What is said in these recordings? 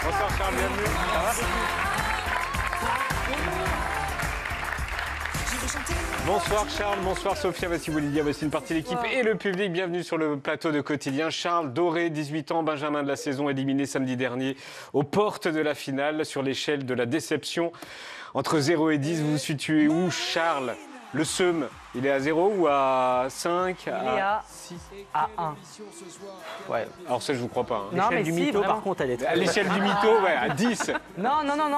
Bonsoir Charles, bienvenue. Ça va ? Bonsoir Charles, bonsoir Sophia, voici Lydia, voici une partie de l'équipe et le public. Bienvenue sur le plateau de Quotidien. Charles Doré, 18 ans, benjamin de la saison, éliminé samedi dernier aux portes de la finale. Sur l'échelle de la déception, entre 0 et 10, vous vous situez où Charles? Le seum, il est à 0 ou à 5? Il est à 6, à 1. Ouais. Alors ça, je vous crois pas. Hein. Non, mais du si, mytho, vraiment. par contre, elle est très... À l'échelle du mytho, ouais, à 10. Non,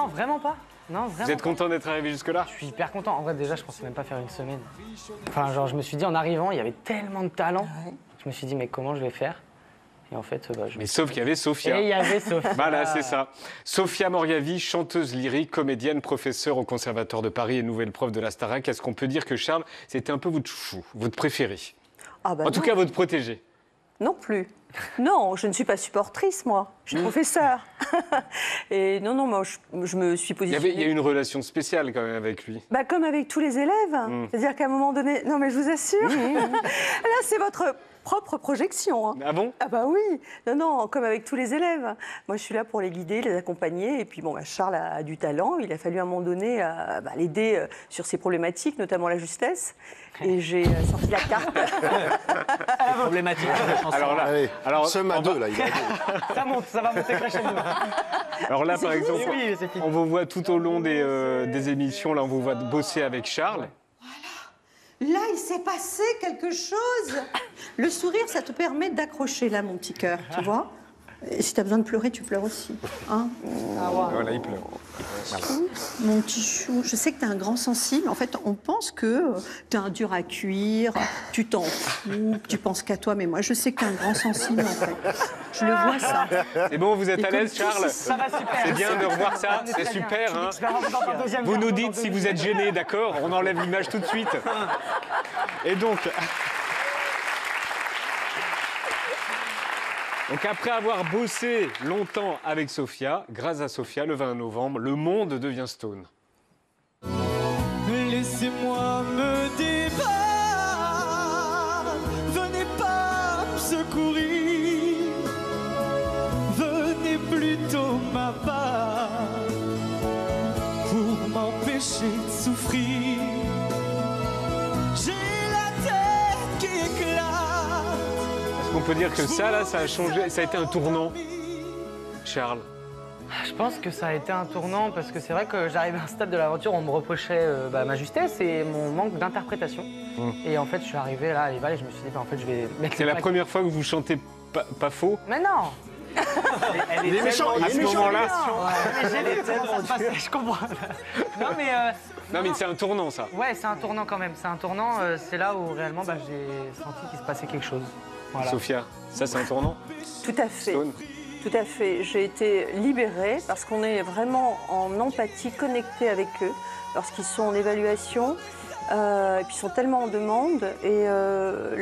vraiment pas. Non, vraiment Vous êtes pas. content d'être arrivé jusque-là? Je suis hyper content. En vrai, déjà, je pensais même pas faire une semaine. Enfin, genre, je me suis dit, en arrivant, il y avait tellement de talent. Je me suis dit, mais comment je vais faire? Et en fait, Mais sauf qu'il y avait Sophia. Et il y avait Sophia. Voilà, c'est ça. Sophia Moryavi, chanteuse lyrique, comédienne, professeure au Conservatoire de Paris et nouvelle prof de la Starac. Est-ce qu'on peut dire que Charles, c'était un peu votre chouchou, votre préféré? Ah bah En tout cas, votre protégé. non plus. Non, je ne suis pas supportrice, moi. Je suis professeure. Et non, moi, je me suis positionnée. Il y a une relation spéciale quand même avec lui. Bah, comme avec tous les élèves. C'est-à-dire qu'à un moment donné... Non, mais je vous assure, là, c'est votre propre projection. Hein. Ah bon? Ah bah oui. Non, comme avec tous les élèves. Moi, je suis là pour les guider, les accompagner. Et puis, bon, Charles a du talent. Il a fallu à un moment donné l'aider sur ses problématiques, notamment la justesse. Et j'ai sorti la carte. problématique. Alors là, Seum à 2, là. Il a... Ça va monter crescendo. Alors là, par exemple, Oui, c'est fini. on vous voit tout au long des émissions. Là, on vous voit bosser avec Charles. Là, il s'est passé quelque chose. Le sourire, ça te permet d'accrocher, là, mon petit cœur, tu vois. Et si tu as besoin de pleurer, tu pleures aussi. Hein. Voilà, il pleure. Mon petit chou, je sais que tu es un grand sensible. En fait, on pense que tu es un dur à cuire, tu t'en fous, tu penses qu'à toi. Mais moi, je sais que tu es un grand sensible, en fait. Je le vois, ça. C'est bon, vous êtes à l'aise, Charles? Ça va super. C'est bien de revoir ça, c'est super. Hein. Vous nous dites si vous êtes gêné, d'accord? On enlève l'image tout de suite. Et donc après avoir bossé longtemps avec Sophia, grâce à Sophia, le 20 novembre, le monde devient stone. Laissez-moi me débattre, venez pas me secourir, venez plutôt m'abattre pour m'empêcher de souffrir. J'ai la tête qui éclate. Est-ce qu'on peut dire que ça, là, ça a changé, ça a été un tournant, Charles? Je pense que ça a été un tournant parce que c'est vrai que j'arrivais à un stade de l'aventure où on me reprochait ma justesse et mon manque d'interprétation. Et en fait, je suis arrivé là à l'Éval et je me suis dit, en fait, je vais mettre C'est la première fois que vous chantez pas faux? Mais non. Il est méchant, À ce moment-là. Je comprends. Non, mais c'est un tournant, ça. ouais, c'est un tournant quand même. C'est un tournant, c'est là où réellement j'ai senti qu'il se passait quelque chose. Voilà. Sophia, ça, c'est un tournant? Tout à fait. Stone. Tout à fait. J'ai été libérée parce qu'on est vraiment en empathie, connecté avec eux lorsqu'ils sont en évaluation. Et puis ils sont tellement en demande. Et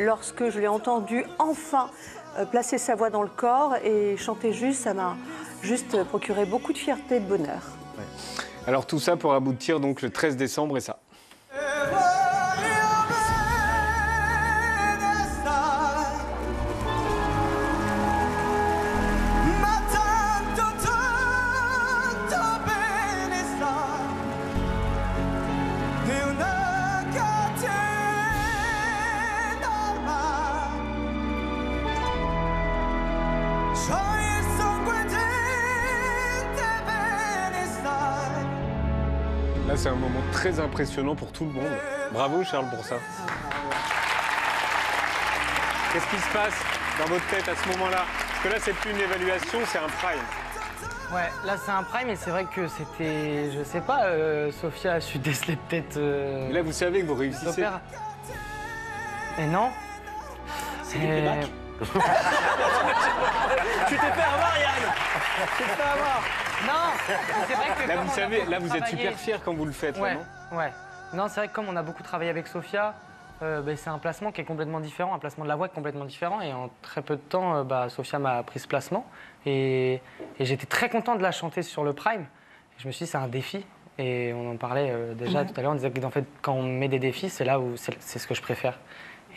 lorsque je l'ai entendu enfin placer sa voix dans le corps et chanter juste, ça m'a juste procuré beaucoup de fierté et de bonheur. Ouais. Alors tout ça pour aboutir donc le 13 décembre et ça. Là, c'est un moment très impressionnant pour tout le monde. Bravo, Charles, pour ça. Qu'est-ce qui se passe dans votre tête à ce moment-là? Parce que là, c'est plus une évaluation, c'est un prime. Ouais, là c'est un prime et c'est vrai que c'était, je sais pas, Sophia a su déceler peut-être. Mais là, vous savez que vous réussissez. Et non. C'est du playback. Tu t'es fait avoir, Yann. Tu t'es fait avoir. Non, c'est vrai que Là, comme vous on a savez, beaucoup là, vous êtes travaillé- super fiers quand vous le faites, Ouais, là, non? ouais. Non, c'est vrai que comme on a beaucoup travaillé avec Sophia, c'est un placement qui est complètement différent, un placement de la voix qui est complètement différent. Et en très peu de temps, Sophia m'a pris ce placement. Et j'étais très content de la chanter sur le Prime. Et je me suis dit, c'est un défi. Et on en parlait déjà tout à l'heure. On disait qu'en fait, quand on met des défis, c'est là où c'est ce que je préfère.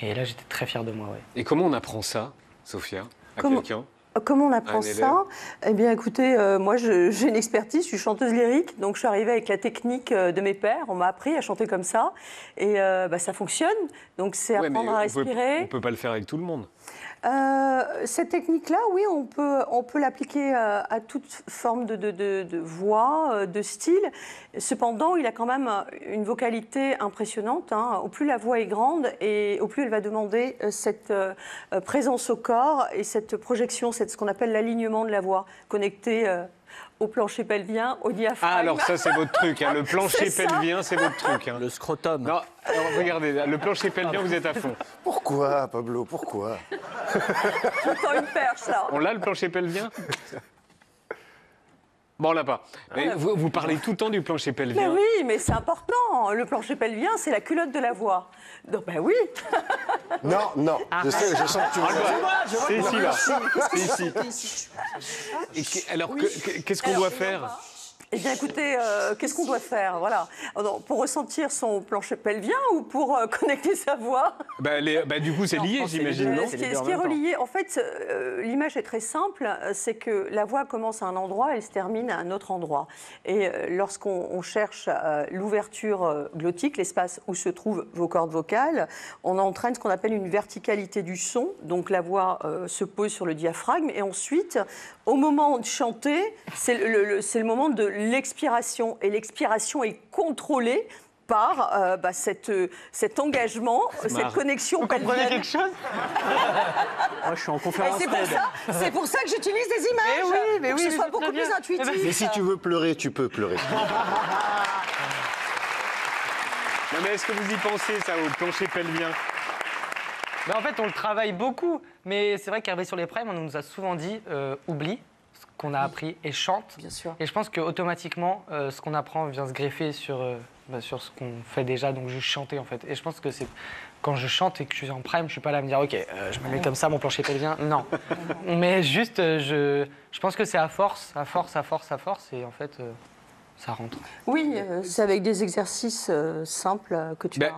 Et là, j'étais très fier de moi, ouais. Et comment on apprend ça, Sophia, à Comment quelqu'un? Comment on apprend Un élève. ça? Eh bien, écoutez, moi, j'ai une expertise, je suis chanteuse lyrique, donc je suis arrivée avec la technique de mes pères. On m'a appris à chanter comme ça, et ça fonctionne. Donc, c'est Ouais, mais apprendre à respirer. on peut pas le faire avec tout le monde. Cette technique-là, oui, on peut l'appliquer à toute forme de voix, de style. Cependant, il a quand même une vocalité impressionnante, hein. Au plus la voix est grande et au plus elle va demander cette présence au corps et cette projection, ce qu'on appelle l'alignement de la voix, connectée au plancher pelvien, au diaphragme. Ah, alors ça, c'est votre truc. Hein. Le plancher C'est ça. pelvien, c'est votre truc. Hein. Le scrotum. Non, alors, regardez, le plancher pelvien, vous êtes à fond. Pourquoi, Pablo, pourquoi? J'entends une perche, là. On l'a, le plancher pelvien? Bon, on l'a pas. Mais vous parlez tout le temps du plancher Mais pelvien. oui, mais c'est important. Le plancher pelvien, c'est la culotte de la voix. Donc, ben oui. Non, non, je sais, je sens que tu veux. C'est ici, là. C'est ici. Alors, qu'est-ce qu'on doit faire? Eh bien, écoutez, qu'est-ce qu'on doit faire? Voilà. Alors, pour ressentir son plancher pelvien ou pour connecter sa voix? Du coup, c'est lié, j'imagine, non? Ce qui est relié, en fait, l'image est très simple, c'est que la voix commence à un endroit, elle se termine à un autre endroit. Et lorsqu'on cherche l'ouverture glottique, l'espace où se trouvent vos cordes vocales, on entraîne ce qu'on appelle une verticalité du son. Donc la voix se pose sur le diaphragme et ensuite, au moment de chanter, c'est le moment de l'expiration. Et l'expiration est contrôlée par cet engagement, cette connexion. Vous comprenez quelque chose? Moi, je suis en conférence TED. C'est pour ça que j'utilise des images. mais pour oui, que mais ce soit c'est beaucoup très plus bien. intuitif. Mais si tu veux pleurer, tu peux pleurer. Non, mais est-ce que vous y pensez, ça, au plancher pelvien? Ben, en fait, on le travaille beaucoup. Mais c'est vrai qu'arrivé sur les primes, on nous a souvent dit oublie ce qu'on a appris et chante. Bien sûr. Et je pense qu'automatiquement, ce qu'on apprend vient se greffer sur ce qu'on fait déjà, donc juste chanter en fait. Et je pense que c'est quand je chante et que je suis en prime, je suis pas là à me dire ok, je me mets comme ça, mon plancher pelvien. Non, mais juste, je pense que c'est à force, et en fait, ça rentre. Oui, c'est avec des exercices simples que tu as.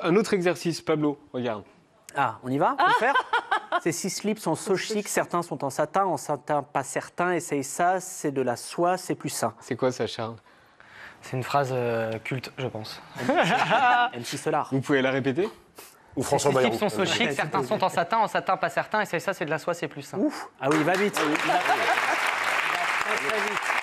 Un autre exercice, Pablo, regarde. Ah, on y va? On peut le faire? Ces 6 slips sont so chic, certains sont en satin pas certains. Essaye ça, c'est de la soie, c'est plus sain. C'est quoi ça, Charles? C'est une phrase culte, je pense. MC Solar. Vous pouvez la répéter? Ou François Les Bayrou. slips sont so chic, certains sont en satin pas certains. Et ça, c'est de la soie, c'est plus sain. Ah oui, va vite. Il va très, très vite.